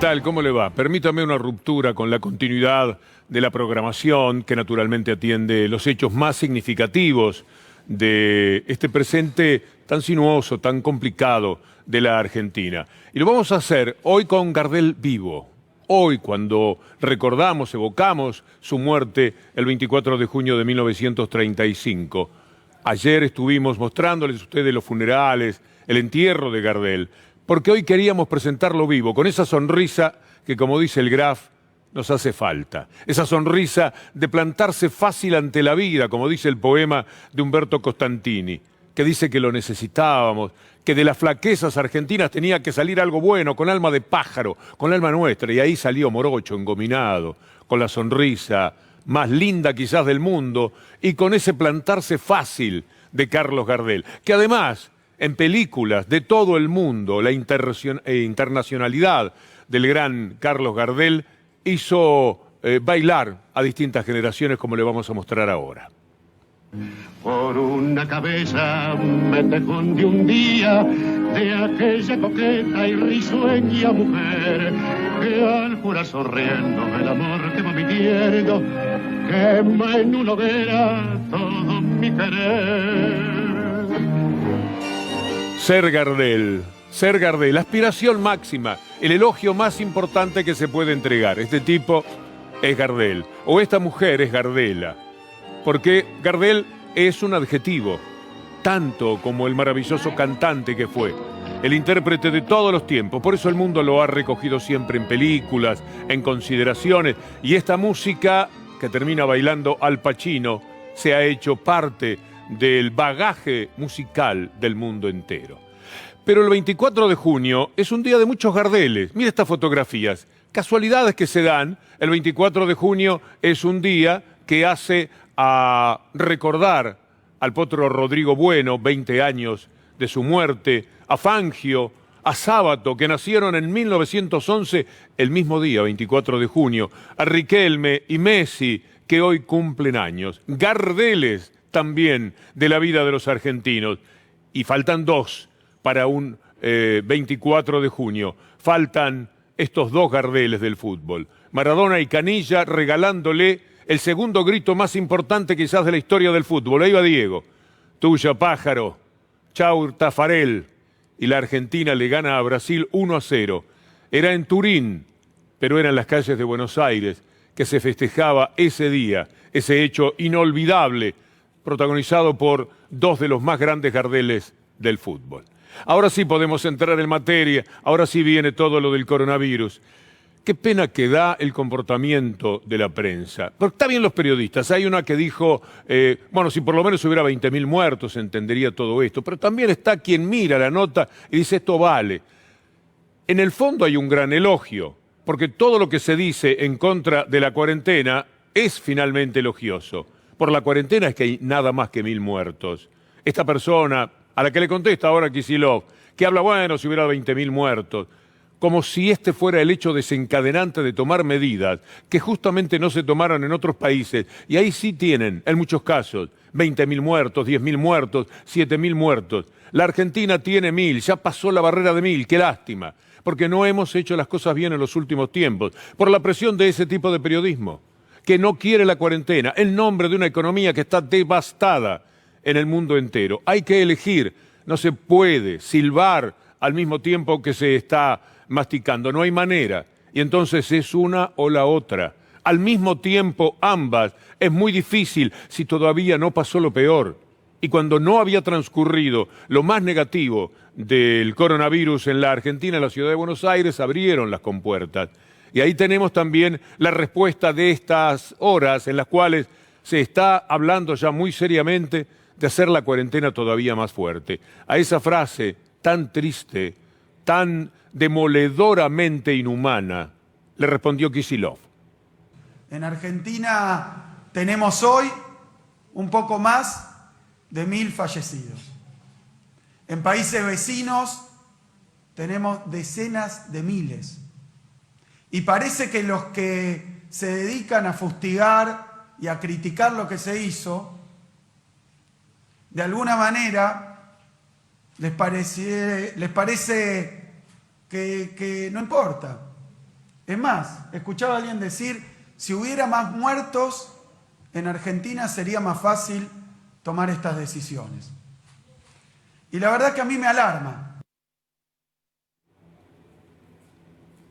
Tal, ¿cómo le va? Permítame una ruptura con la continuidad de la programación que naturalmente atiende los hechos más significativos de este presente tan sinuoso, tan complicado de la Argentina. Y lo vamos a hacer hoy con Gardel vivo. Hoy, cuando recordamos, evocamos su muerte el 24 de junio de 1935. Ayer estuvimos mostrándoles a ustedes los funerales, el entierro de Gardel, porque hoy queríamos presentarlo vivo, con esa sonrisa que, como dice el Graf, nos hace falta. Esa sonrisa de plantarse fácil ante la vida, como dice el poema de Umberto Costantini, que dice que lo necesitábamos, que de las flaquezas argentinas tenía que salir algo bueno, con alma de pájaro, con alma nuestra, y ahí salió morocho, engominado, con la sonrisa más linda quizás del mundo, y con ese plantarse fácil de Carlos Gardel, que además, en películas de todo el mundo, la internacionalidad del gran Carlos Gardel hizo bailar a distintas generaciones, como le vamos a mostrar ahora. Por una cabeza me tejón de un día de aquella coqueta y risueña mujer que al jurar sonriendo el amor que va mintiendo quema en una hoguera todo mi querer. Ser Gardel, la aspiración máxima, el elogio más importante que se puede entregar. Este tipo es Gardel, o esta mujer es Gardela, porque Gardel es un adjetivo, tanto como el maravilloso cantante que fue, el intérprete de todos los tiempos. Por eso el mundo lo ha recogido siempre en películas, en consideraciones, y esta música que termina bailando Al Pacino se ha hecho parte del bagaje musical del mundo entero. Pero el 24 de junio es un día de muchos Gardeles. Mira estas fotografías, casualidades que se dan. El 24 de junio es un día que hace a recordar al potro Rodrigo Bueno, 20 años de su muerte, a Fangio, a Sábato, que nacieron en 1911, el mismo día, 24 de junio, a Riquelme y Messi, que hoy cumplen años. Gardeles también de la vida de los argentinos. Y faltan dos para un 24 de junio. Faltan estos dos Gardeles del fútbol. Maradona y Canilla regalándole el segundo grito más importante quizás de la historia del fútbol. Ahí va Diego. Tuya, pájaro. Chau, Tafarel. Y la Argentina le gana a Brasil 1-0. Era en Turín, pero era en las calles de Buenos Aires que se festejaba ese día, ese hecho inolvidable, protagonizado por dos de los más grandes Gardeles del fútbol. Ahora sí podemos entrar en materia, ahora sí viene todo lo del coronavirus. Qué pena que da el comportamiento de la prensa. Pero está bien los periodistas, hay una que dijo, bueno, si por lo menos hubiera 20.000 muertos entendería todo esto, pero también está quien mira la nota y dice esto vale. En el fondo hay un gran elogio, porque todo lo que se dice en contra de la cuarentena es finalmente elogioso. Por la cuarentena es que hay nada más que 1.000 muertos. Esta persona, a la que le contesta ahora Kicillof, que habla, bueno, si hubiera 20.000 muertos, como si este fuera el hecho desencadenante de tomar medidas que justamente no se tomaron en otros países, y ahí sí tienen, en muchos casos, 20.000 muertos, 10.000 muertos, 7.000 muertos. La Argentina tiene 1.000, ya pasó la barrera de 1.000, qué lástima, porque no hemos hecho las cosas bien en los últimos tiempos, por la presión de ese tipo de periodismo, que no quiere la cuarentena, en nombre de una economía que está devastada en el mundo entero. Hay que elegir, no se puede silbar al mismo tiempo que se está masticando, no hay manera, y entonces es una o la otra. Al mismo tiempo ambas, es muy difícil si todavía no pasó lo peor. Y cuando no había transcurrido lo más negativo del coronavirus en la Argentina, en la ciudad de Buenos Aires, abrieron las compuertas. Y ahí tenemos también la respuesta de estas horas en las cuales se está hablando ya muy seriamente de hacer la cuarentena todavía más fuerte. A esa frase tan triste, tan demoledoramente inhumana, le respondió Kicillof. En Argentina tenemos hoy un poco más de 1.000 fallecidos. En países vecinos tenemos decenas de miles. Y parece que los que se dedican a fustigar y a criticar lo que se hizo, de alguna manera les parece que no importa, Es más, escuchaba a alguien decir, si hubiera más muertos en Argentina sería más fácil tomar estas decisiones. Y la verdad que a mí me alarma.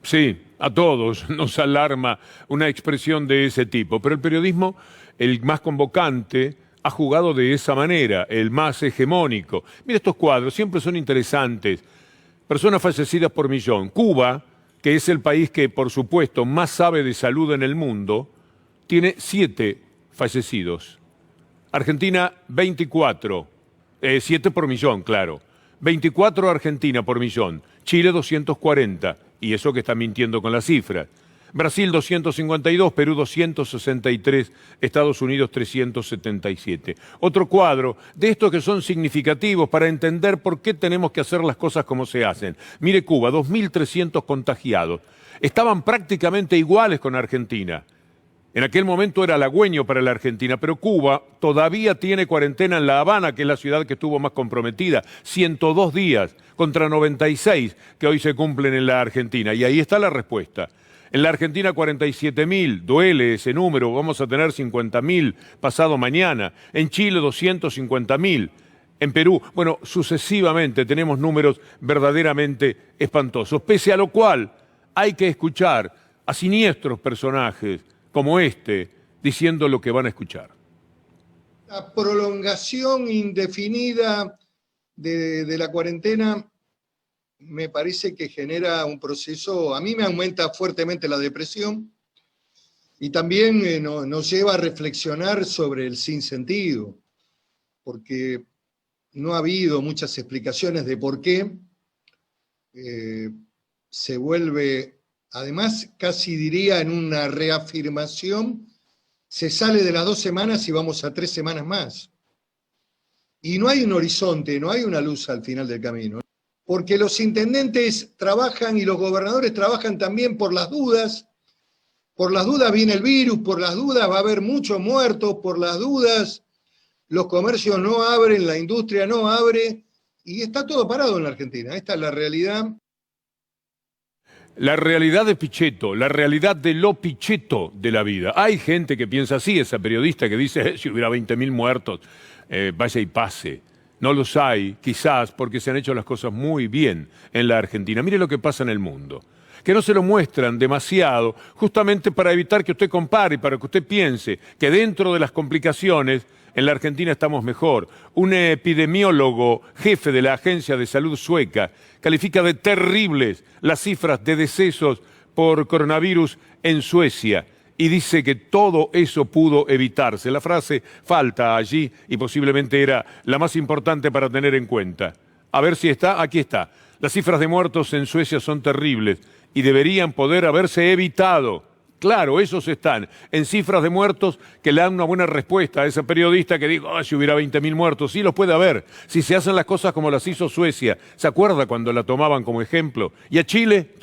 Sí, a todos nos alarma una expresión de ese tipo, pero el periodismo, el más convocante, ha jugado de esa manera, el más hegemónico. Mira, estos cuadros siempre son interesantes. Personas fallecidas por millón. Cuba, que es el país que, por supuesto, más sabe de salud en el mundo, tiene 7 fallecidos. Argentina, 24. 7 por millón, claro. 24 Argentina por millón. Chile, 240. Y eso que está mintiendo con las cifras. Brasil 252, Perú 263, Estados Unidos 377. Otro cuadro de estos que son significativos para entender por qué tenemos que hacer las cosas como se hacen. Mire Cuba, 2.300 contagiados. Estaban prácticamente iguales con Argentina. En aquel momento era halagüeño para la Argentina, pero Cuba todavía tiene cuarentena en La Habana, que es la ciudad que estuvo más comprometida, 102 días contra 96 que hoy se cumplen en la Argentina. Y ahí está la respuesta. En la Argentina 47.000, duele ese número, vamos a tener 50.000 pasado mañana. En Chile 250.000. En Perú, bueno, sucesivamente tenemos números verdaderamente espantosos. Pese a lo cual hay que escuchar a siniestros personajes como este diciendo lo que van a escuchar. La prolongación indefinida de la cuarentena me parece que genera un proceso, a mí me aumenta fuertemente la depresión y también nos lleva a reflexionar sobre el sinsentido, porque no ha habido muchas explicaciones de por qué se vuelve, además casi diría en una reafirmación, se sale de las 2 semanas y vamos a 3 semanas más. Y no hay un horizonte, no hay una luz al final del camino. Porque los intendentes trabajan y los gobernadores trabajan también por las dudas viene el virus, por las dudas va a haber muchos muertos, por las dudas los comercios no abren, la industria no abre, y está todo parado en la Argentina. Esta es la realidad. La realidad de Pichetto, la realidad de lo Pichetto de la vida. Hay gente que piensa así, esa periodista que dice, si hubiera 20.000 muertos, vaya y pase. No los hay, quizás, porque se han hecho las cosas muy bien en la Argentina. Mire lo que pasa en el mundo, que no se lo muestran demasiado, justamente para evitar que usted compare, para que usted piense que dentro de las complicaciones, en la Argentina estamos mejor. Un epidemiólogo, jefe de la Agencia de Salud sueca, califica de terribles las cifras de decesos por coronavirus en Suecia. Y dice que todo eso pudo evitarse. La frase falta allí y posiblemente era la más importante para tener en cuenta. A ver si está, aquí está. Las cifras de muertos en Suecia son terribles y deberían poder haberse evitado. Claro, esos están en cifras de muertos que le dan una buena respuesta a ese periodista que dijo, si hubiera 20.000 muertos. Sí, los puede haber, si se hacen las cosas como las hizo Suecia. ¿Se acuerda cuando la tomaban como ejemplo? Y a Chile,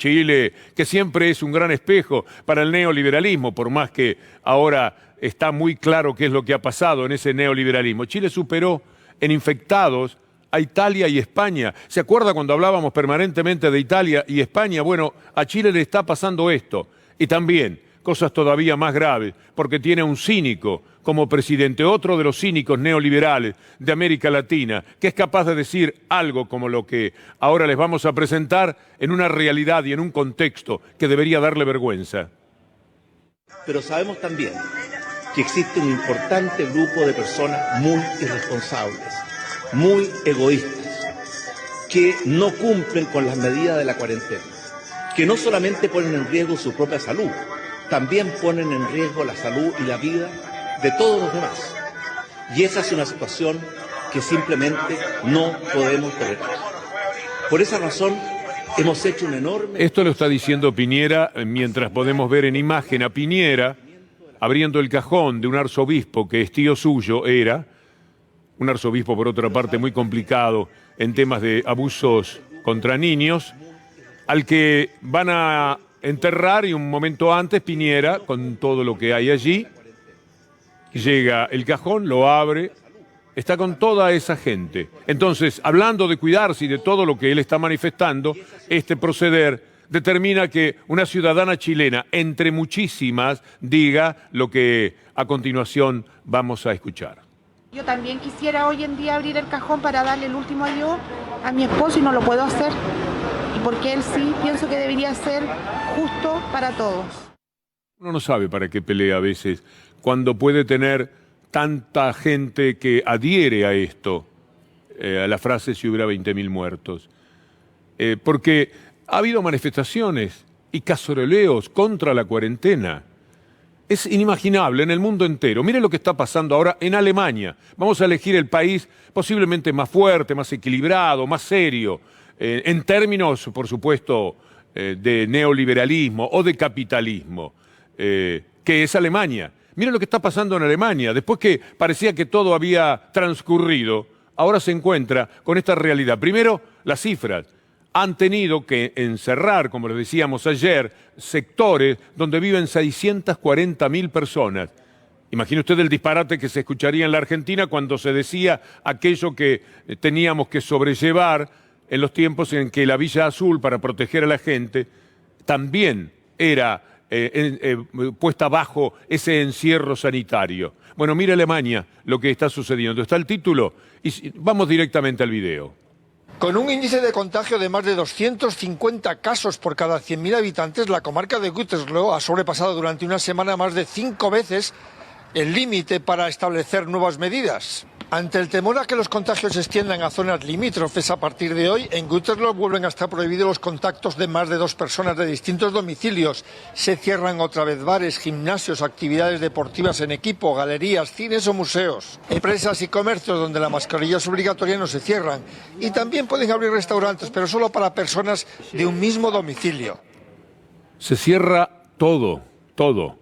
que siempre es un gran espejo para el neoliberalismo, por más que ahora está muy claro qué es lo que ha pasado en ese neoliberalismo. Chile superó en infectados a Italia y España. ¿Se acuerda cuando hablábamos permanentemente de Italia y España? Bueno, a Chile le está pasando esto. Y también cosas todavía más graves, porque tiene un cínico como presidente, otro de los cínicos neoliberales de América Latina, que es capaz de decir algo como lo que ahora les vamos a presentar en una realidad y en un contexto que debería darle vergüenza. Pero sabemos también que existe un importante grupo de personas muy irresponsables, muy egoístas, que no cumplen con las medidas de la cuarentena, que no solamente ponen en riesgo su propia salud, también ponen en riesgo la salud y la vida de todos los demás. Y esa es una situación que simplemente no podemos tolerar. Por esa razón, hemos hecho un enorme... Esto lo está diciendo Piñera, mientras podemos ver en imagen a Piñera abriendo el cajón de un arzobispo que es tío suyo, era un arzobispo, por otra parte, muy complicado en temas de abusos contra niños, al que van a enterrar, y un momento antes Piñera, con todo lo que hay allí, llega el cajón, lo abre, está con toda esa gente. Entonces, hablando de cuidarse y de todo lo que él está manifestando, este proceder determina que una ciudadana chilena, entre muchísimas, diga lo que a continuación vamos a escuchar. Yo también quisiera hoy en día abrir el cajón para darle el último adiós a mi esposo y no lo puedo hacer. Y porque él sí, pienso que debería ser justo para todos. Uno no sabe para qué pelea a veces cuando puede tener tanta gente que adhiere a esto, a la frase si hubiera 20.000 muertos. Porque ha habido manifestaciones y caceroleos contra la cuarentena. Es inimaginable en el mundo entero. Mire lo que está pasando ahora en Alemania. Vamos a elegir el país posiblemente más fuerte, más equilibrado, más serio, en términos, por supuesto, de neoliberalismo o de capitalismo, que es Alemania. Mire lo que está pasando en Alemania. Después que parecía que todo había transcurrido, ahora se encuentra con esta realidad. Primero, las cifras. Han tenido que encerrar, como les decíamos ayer, sectores donde viven 640.000 personas. Imagine usted el disparate que se escucharía en la Argentina cuando se decía aquello que teníamos que sobrellevar en los tiempos en que la Villa Azul, para proteger a la gente, también era puesta bajo ese encierro sanitario. Bueno, mire Alemania lo que está sucediendo. Está el título y vamos directamente al video. Con un índice de contagio de más de 250 casos por cada 100.000 habitantes, la comarca de Gütersloh ha sobrepasado durante una semana más de 5 veces el límite para establecer nuevas medidas. Ante el temor a que los contagios se extiendan a zonas limítrofes, a partir de hoy, en Gütersloh vuelven a estar prohibidos los contactos de más de 2 personas de distintos domicilios. Se cierran otra vez bares, gimnasios, actividades deportivas en equipo, galerías, cines o museos. Empresas y comercios donde la mascarilla es obligatoria no se cierran. Y también pueden abrir restaurantes, pero solo para personas de un mismo domicilio. Se cierra todo, todo.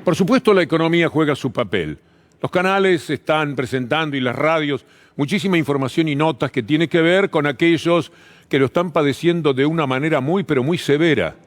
Por supuesto, la economía juega su papel. Los canales están presentando y las radios muchísima información y notas que tiene que ver con aquellos que lo están padeciendo de una manera muy, pero muy severa.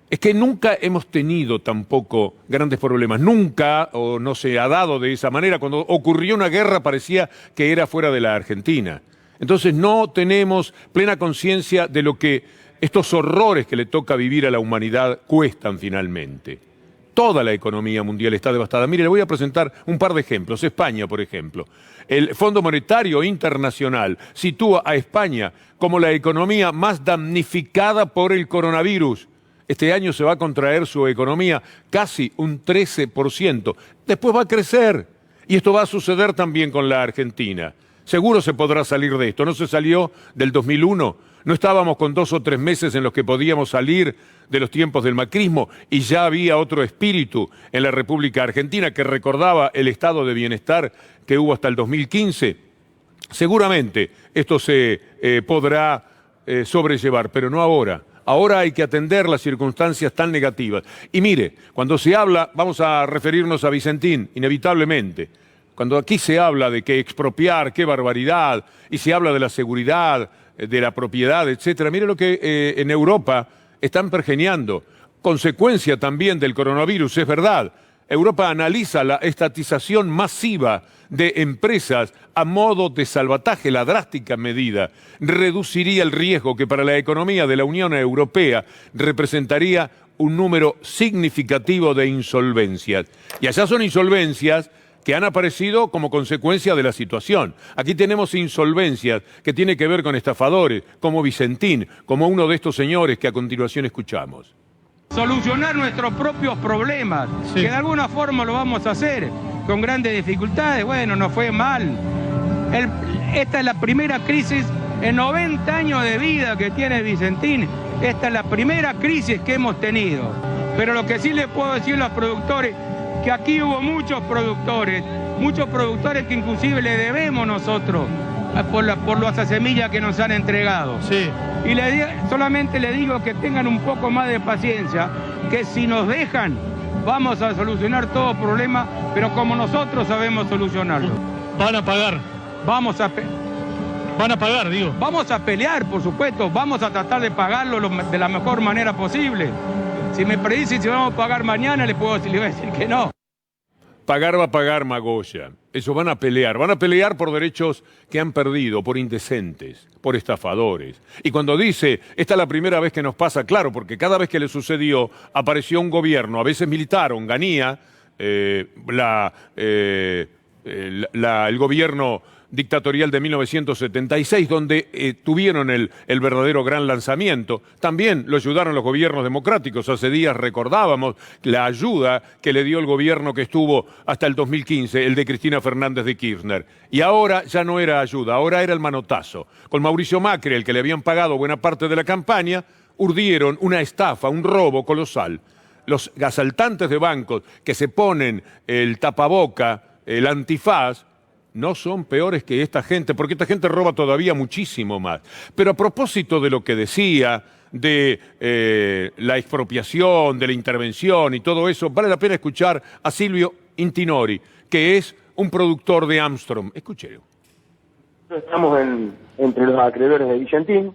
Es que nunca hemos tenido tampoco grandes problemas. Nunca, o no se ha dado de esa manera. Cuando ocurrió una guerra parecía que era fuera de la Argentina. Entonces no tenemos plena conciencia de lo que estos horrores que le toca vivir a la humanidad cuestan finalmente. Toda la economía mundial está devastada. Mire, le voy a presentar un par de ejemplos. España, por ejemplo. El Fondo Monetario Internacional sitúa a España como la economía más damnificada por el coronavirus. Este año se va a contraer su economía casi un 13%. Después va a crecer. Y esto va a suceder también con la Argentina. Seguro se podrá salir de esto. ¿No se salió del 2001? ¿No estábamos con 2 o 3 meses en los que podíamos salir de los tiempos del macrismo y ya había otro espíritu en la República Argentina que recordaba el estado de bienestar que hubo hasta el 2015? Seguramente esto se podrá sobrellevar, pero no ahora. Ahora hay que atender las circunstancias tan negativas. Y mire, cuando se habla, vamos a referirnos a Vicentín, inevitablemente. Cuando aquí se habla de que expropiar, qué barbaridad, y se habla de la seguridad, de la propiedad, etcétera. Mire lo que en Europa están pergeñando. Consecuencia también del coronavirus, es verdad. Europa analiza la estatización masiva de empresas a modo de salvataje. La drástica medida reduciría el riesgo que para la economía de la Unión Europea representaría un número significativo de insolvencias. Y allá son insolvencias que han aparecido como consecuencia de la situación. Aquí tenemos insolvencias que tienen que ver con estafadores, como Vicentín, como uno de estos señores que a continuación escuchamos. Solucionar nuestros propios problemas, sí, que de alguna forma lo vamos a hacer, con grandes dificultades. Bueno, no fue mal. Esta es la primera crisis en 90 años de vida que tiene Vicentín. Esta es la primera crisis que hemos tenido. Pero lo que sí les puedo decir a los productores, que aquí hubo muchos productores que inclusive le debemos nosotros por las semillas que nos han entregado. Sí. Y solamente le digo que tengan un poco más de paciencia, que si nos dejan vamos a solucionar todo problema, pero como nosotros sabemos solucionarlo. Van a pagar. Van a pagar, digo. Vamos a pelear, por supuesto, vamos a tratar de pagarlo de la mejor manera posible. Si me predicen si vamos a pagar mañana, le voy a decir que no. pagar va a pagar Magoya. Eso van a pelear por derechos que han perdido, por indecentes, por estafadores. Y cuando dice, esta es la primera vez que nos pasa, claro, porque cada vez que le sucedió, apareció un gobierno, a veces militar, Onganía, el gobierno dictatorial de 1976, donde tuvieron el verdadero gran lanzamiento. También lo ayudaron los gobiernos democráticos. Hace días recordábamos la ayuda que le dio el gobierno que estuvo hasta el 2015, el de Cristina Fernández de Kirchner. Y ahora ya no era ayuda, ahora era el manotazo. Con Mauricio Macri, el que le habían pagado buena parte de la campaña, urdieron una estafa, un robo colosal. Los asaltantes de bancos que se ponen el tapaboca, el antifaz, no son peores que esta gente, porque esta gente roba todavía muchísimo más. Pero a propósito de lo que decía, de la expropiación, de la intervención y todo eso, vale la pena escuchar a Silvio Intinori, que es un productor de Armstrong. Escúchelo. Estamos entre los acreedores de Vicentín.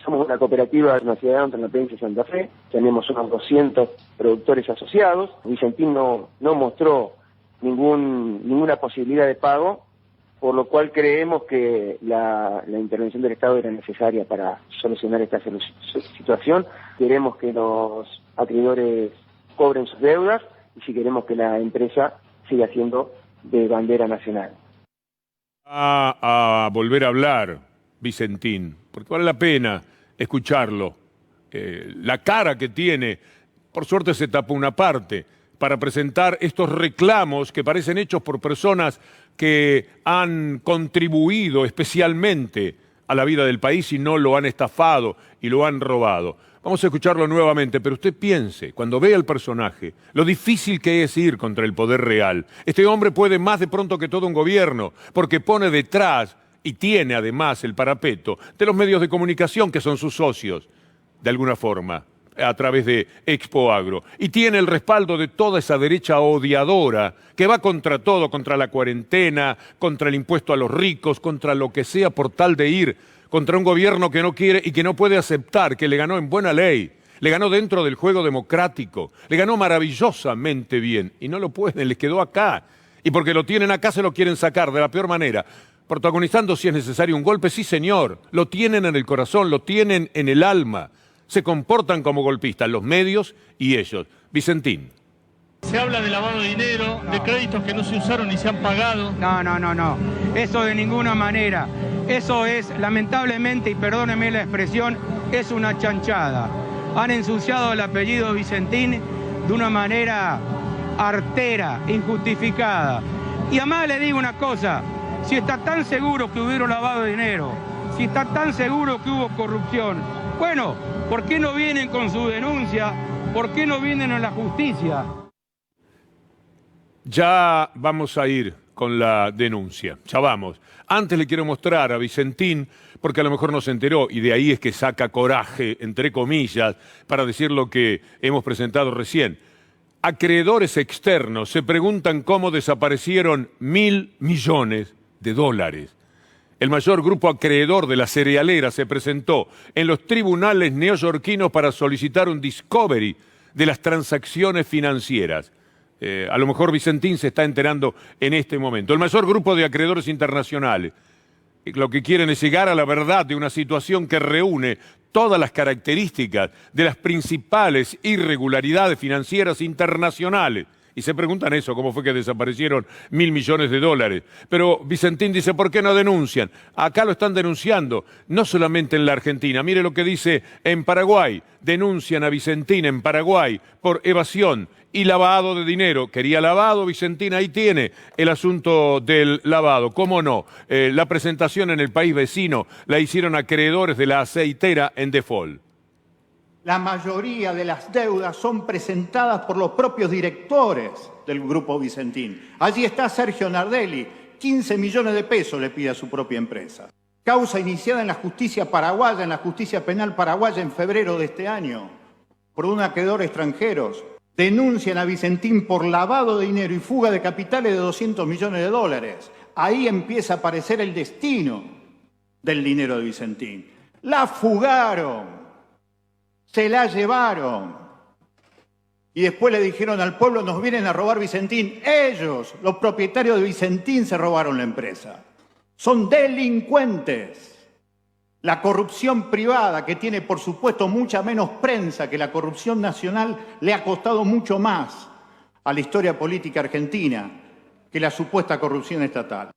Somos una cooperativa de una ciudad de Armstrong, en la provincia de Santa Fe. Tenemos unos 200 productores asociados. Vicentín no mostró ninguna posibilidad de pago, por lo cual creemos que la intervención del Estado era necesaria para solucionar esta situación. Queremos que los acreedores cobren sus deudas y si queremos que la empresa siga siendo de bandera nacional. A volver a hablar, Vicentín, porque vale la pena escucharlo. La cara que tiene, por suerte se tapa una parte, para presentar estos reclamos que parecen hechos por personas que han contribuido especialmente a la vida del país y no lo han estafado y lo han robado. Vamos a escucharlo nuevamente, pero usted piense, cuando vea al personaje, lo difícil que es ir contra el poder real. Este hombre puede más de pronto que todo un gobierno, porque pone detrás y tiene además el parapeto de los medios de comunicación que son sus socios, de alguna forma, a través de Expo Agro. Y tiene el respaldo de toda esa derecha odiadora que va contra todo, contra la cuarentena, contra el impuesto a los ricos, contra lo que sea por tal de ir, contra un gobierno que no quiere y que no puede aceptar que le ganó en buena ley, le ganó dentro del juego democrático, le ganó maravillosamente bien y no lo pueden, les quedó acá. Y porque lo tienen acá se lo quieren sacar de la peor manera, protagonizando si es necesario un golpe, sí señor, lo tienen en el corazón, lo tienen en el alma. Se comportan como golpistas, los medios y ellos. Vicentín. Se habla de lavado de dinero, de créditos que no se usaron ni se han pagado. No. Eso de ninguna manera. Eso es, lamentablemente, y perdóneme la expresión, es una chanchada. Han ensuciado el apellido Vicentín de una manera artera, injustificada. Y además le digo una cosa, si está tan seguro que hubieron lavado de dinero, si está tan seguro que hubo corrupción, bueno, ¿por qué no vienen con su denuncia? ¿Por qué no vienen a la justicia? Ya vamos a ir con la denuncia, ya vamos. Antes le quiero mostrar a Vicentín, porque a lo mejor no se enteró, y de ahí es que saca coraje, entre comillas, para decir lo que hemos presentado recién. Acreedores externos se preguntan cómo desaparecieron $1.000 millones. El mayor grupo acreedor de la cerealera se presentó en los tribunales neoyorquinos para solicitar un discovery de las transacciones financieras. A lo mejor Vicentín se está enterando en este momento. El mayor grupo de acreedores internacionales lo que quieren es llegar a la verdad de una situación que reúne todas las características de las principales irregularidades financieras internacionales. Y se preguntan eso, cómo fue que desaparecieron $1.000 millones. Pero Vicentín dice, ¿por qué no denuncian? Acá lo están denunciando, no solamente en la Argentina. Mire lo que dice en Paraguay. Denuncian a Vicentín en Paraguay por evasión y lavado de dinero. Quería lavado, Vicentín, ahí tiene el asunto del lavado. ¿Cómo no? La presentación en el país vecino la hicieron acreedores de la aceitera en default. La mayoría de las deudas son presentadas por los propios directores del Grupo Vicentín. Allí está Sergio Nardelli, 15 millones de pesos le pide a su propia empresa. Causa iniciada en la justicia paraguaya, en la justicia penal paraguaya en febrero de este año, por un acreedor extranjeros. Denuncian a Vicentín por lavado de dinero y fuga de capitales de $200 millones. Ahí empieza a aparecer el destino del dinero de Vicentín. La fugaron. Se la llevaron. Y después le dijeron al pueblo, nos vienen a robar Vicentín. Ellos, los propietarios de Vicentín, se robaron la empresa. Son delincuentes. La corrupción privada, que tiene por supuesto mucha menos prensa que la corrupción nacional, le ha costado mucho más a la historia política argentina que la supuesta corrupción estatal.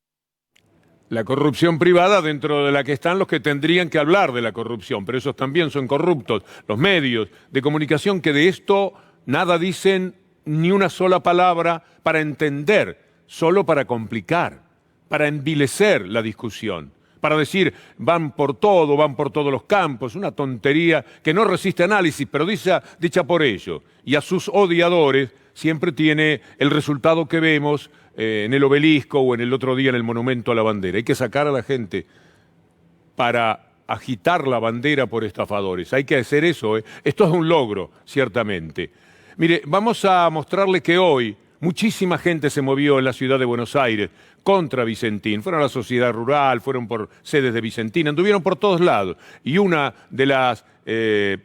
La corrupción privada dentro de la que están los que tendrían que hablar de la corrupción, pero esos también son corruptos. Los medios de comunicación que de esto nada dicen ni una sola palabra para entender, solo para complicar, para envilecer la discusión, para decir van por todo, van por todos los campos, una tontería que no resiste análisis, pero dicha por ello. Y a sus odiadores siempre tiene el resultado que vemos en el Obelisco o en el otro día en el Monumento a la Bandera. Hay que sacar a la gente para agitar la bandera por estafadores. Hay que hacer eso. Esto es un logro, ciertamente. Mire, vamos a mostrarle que hoy muchísima gente se movió en la ciudad de Buenos Aires contra Vicentín. Fueron a la sociedad rural, fueron por sedes de Vicentín, anduvieron por todos lados. Y una de las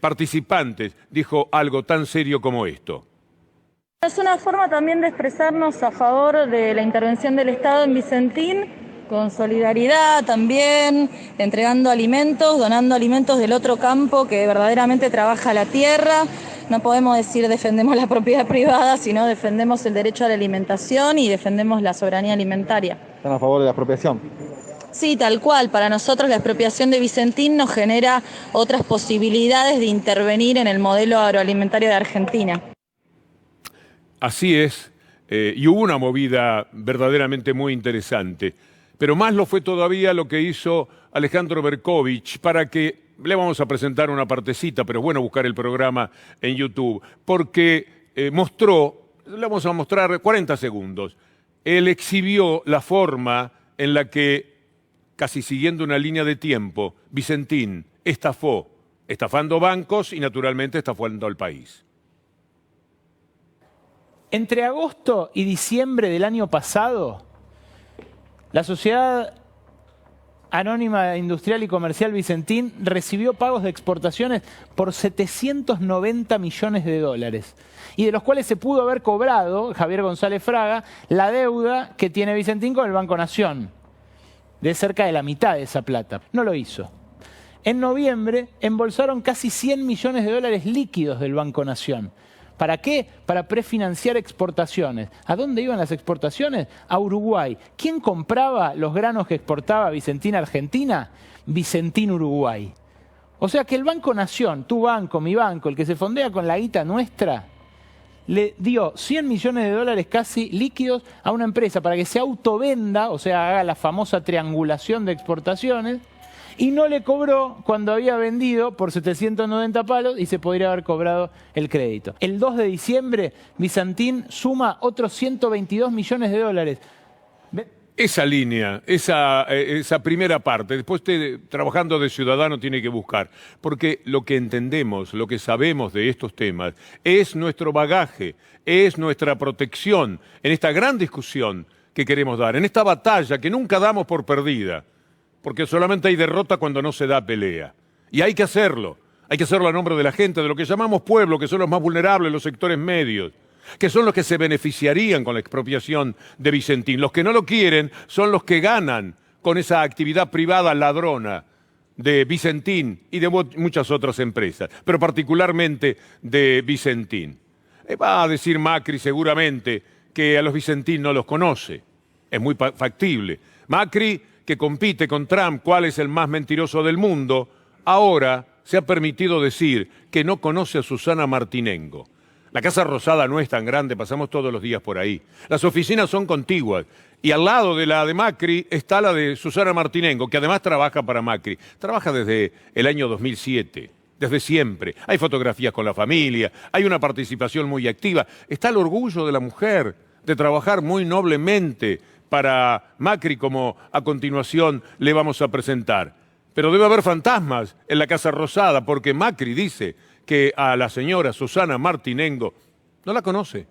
participantes dijo algo tan serio como esto. Es una forma también de expresarnos a favor de la intervención del Estado en Vicentín, con solidaridad también, entregando alimentos, donando alimentos del otro campo que verdaderamente trabaja la tierra. No podemos decir defendemos la propiedad privada, sino defendemos el derecho a la alimentación y defendemos la soberanía alimentaria. ¿Están a favor de la expropiación? Sí, tal cual. Para nosotros la expropiación de Vicentín nos genera otras posibilidades de intervenir en el modelo agroalimentario de Argentina. Así es, y hubo una movida verdaderamente muy interesante. Pero más lo fue todavía lo que hizo Alejandro Berkovich para que, le vamos a presentar una partecita, pero es bueno buscar el programa en YouTube, porque le vamos a mostrar 40 segundos. Él exhibió la forma en la que, casi siguiendo una línea de tiempo, Vicentín estafando bancos y naturalmente estafando al país. Entre agosto y diciembre del año pasado, la Sociedad Anónima Industrial y Comercial Vicentín recibió pagos de exportaciones por 790 millones de dólares, y de los cuales se pudo haber cobrado, Javier González Fraga, la deuda que tiene Vicentín con el Banco Nación, de cerca de la mitad de esa plata. No lo hizo. En noviembre embolsaron casi 100 millones de dólares líquidos del Banco Nación. ¿Para qué? Para prefinanciar exportaciones. ¿A dónde iban las exportaciones? A Uruguay. ¿Quién compraba los granos que exportaba Vicentín a Argentina? Vicentín Uruguay. O sea que el Banco Nación, tu banco, mi banco, el que se fondea con la guita nuestra, le dio 100 millones de dólares casi líquidos a una empresa para que se autovenda, o sea, haga la famosa triangulación de exportaciones, y no le cobró cuando había vendido por 790 palos y se podría haber cobrado el crédito. El 2 de diciembre, Vicentín suma otros 122 millones de dólares. Esa línea, esa primera parte, después trabajando de ciudadano tiene que buscar, porque lo que entendemos, lo que sabemos de estos temas, es nuestro bagaje, es nuestra protección en esta gran discusión que queremos dar, en esta batalla que nunca damos por perdida. Porque solamente hay derrota cuando no se da pelea. Y hay que hacerlo. Hay que hacerlo a nombre de la gente, de lo que llamamos pueblo, que son los más vulnerables, los sectores medios, que son los que se beneficiarían con la expropiación de Vicentín. Los que no lo quieren son los que ganan con esa actividad privada ladrona de Vicentín y de muchas otras empresas, pero particularmente de Vicentín. Va a decir Macri seguramente que a los Vicentín no los conoce. Es muy factible. Macri, que compite con Trump, cuál es el más mentiroso del mundo, ahora se ha permitido decir que no conoce a Susana Martinengo. La Casa Rosada no es tan grande, pasamos todos los días por ahí. Las oficinas son contiguas y al lado de la de Macri está la de Susana Martinengo, que además trabaja para Macri. Trabaja desde el año 2007, desde siempre. Hay fotografías con la familia, hay una participación muy activa. Está el orgullo de la mujer de trabajar muy noblemente para Macri, como a continuación le vamos a presentar. Pero debe haber fantasmas en la Casa Rosada, porque Macri dice que a la señora Susana Martinengo no la conoce.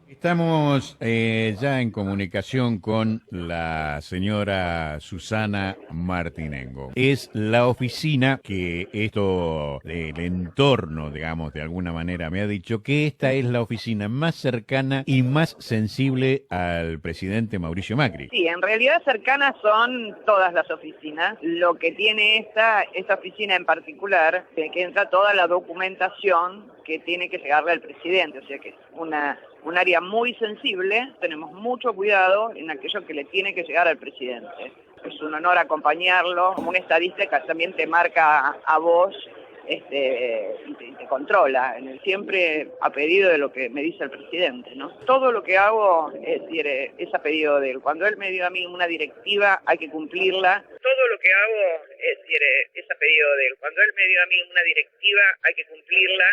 Estamos ya en comunicación con la señora Susana Martinengo. Es la oficina que el entorno, digamos, de alguna manera me ha dicho que esta es la oficina más cercana y más sensible al presidente Mauricio Macri. Sí, en realidad cercanas son todas las oficinas. Lo que tiene esta oficina en particular, que entra toda la documentación que tiene que llegarle al presidente, o sea que es un área muy sensible. Tenemos mucho cuidado en aquello que le tiene que llegar al presidente. Es un honor acompañarlo. Como un estadista también te marca a vos y te controla, siempre a pedido de lo que me dice el presidente, ¿no? Todo lo que hago es a pedido de él. Cuando él me dio a mí una directiva, hay que cumplirla. Todo lo que hago es a pedido de él. Cuando él me dio a mí una directiva, hay que cumplirla.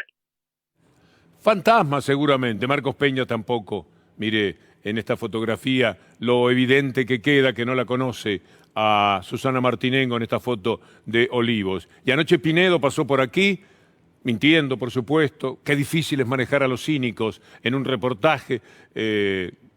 Fantasma seguramente, Marcos Peña tampoco. Mire, en esta fotografía lo evidente que queda que no la conoce a Susana Martinengo en esta foto de Olivos. Y anoche Pinedo pasó por aquí, mintiendo por supuesto, qué difícil es manejar a los cínicos en un reportaje,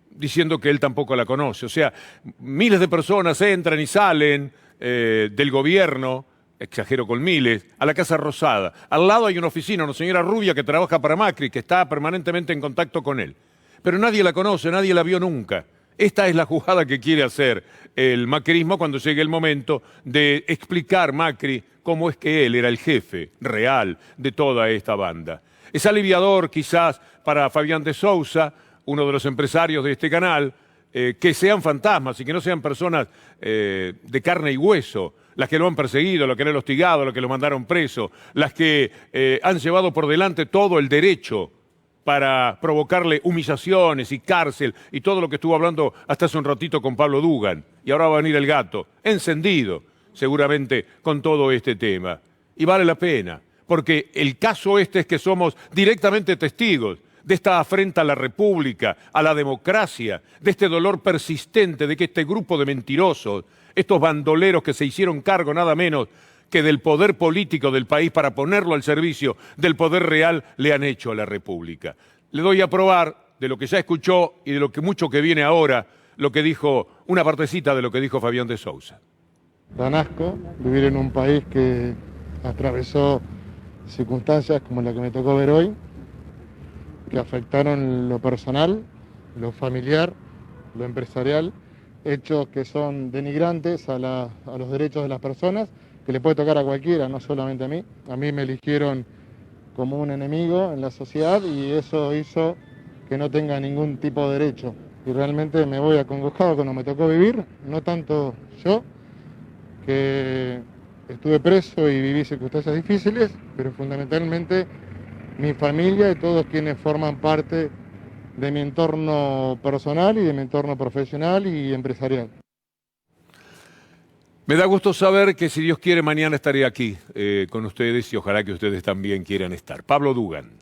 diciendo que él tampoco la conoce. O sea, miles de personas entran y salen del gobierno, exagero con miles, a la Casa Rosada. Al lado hay una oficina, una señora rubia que trabaja para Macri, que está permanentemente en contacto con él. Pero nadie la conoce, nadie la vio nunca. Esta es la jugada que quiere hacer el macrismo cuando llegue el momento de explicar Macri cómo es que él era el jefe real de toda esta banda. Es aliviador quizás para Fabián de Sousa, uno de los empresarios de este canal, que sean fantasmas y que no sean personas de carne y hueso, las que lo han perseguido, las que lo han hostigado, las que lo mandaron preso, las que han llevado por delante todo el derecho para provocarle humillaciones y cárcel y todo lo que estuvo hablando hasta hace un ratito con Pablo Dugan. Y ahora va a venir el gato, encendido seguramente con todo este tema. Y vale la pena, porque el caso es que somos directamente testigos de esta afrenta a la República, a la democracia, de este dolor persistente de que este grupo de mentirosos, estos bandoleros que se hicieron cargo nada menos que del poder político del país para ponerlo al servicio del poder real, le han hecho a la República. Le doy a probar de lo que ya escuchó y de lo que mucho que viene ahora, lo que dijo, una partecita de lo que dijo Fabián de Sousa. Dan asco vivir en un país que atravesó circunstancias como la que me tocó ver hoy, que afectaron lo personal, lo familiar, lo empresarial, hechos que son denigrantes a los derechos de las personas, que le puede tocar a cualquiera, no solamente a mí. A mí me eligieron como un enemigo en la sociedad y eso hizo que no tenga ningún tipo de derecho. Y realmente me voy acongojado cuando me tocó vivir, no tanto yo, que estuve preso y viví circunstancias difíciles, pero fundamentalmente mi familia y todos quienes forman parte de mi entorno personal y de mi entorno profesional y empresarial. Me da gusto saber que si Dios quiere mañana estaré aquí con ustedes y ojalá que ustedes también quieran estar. Pablo Dugan.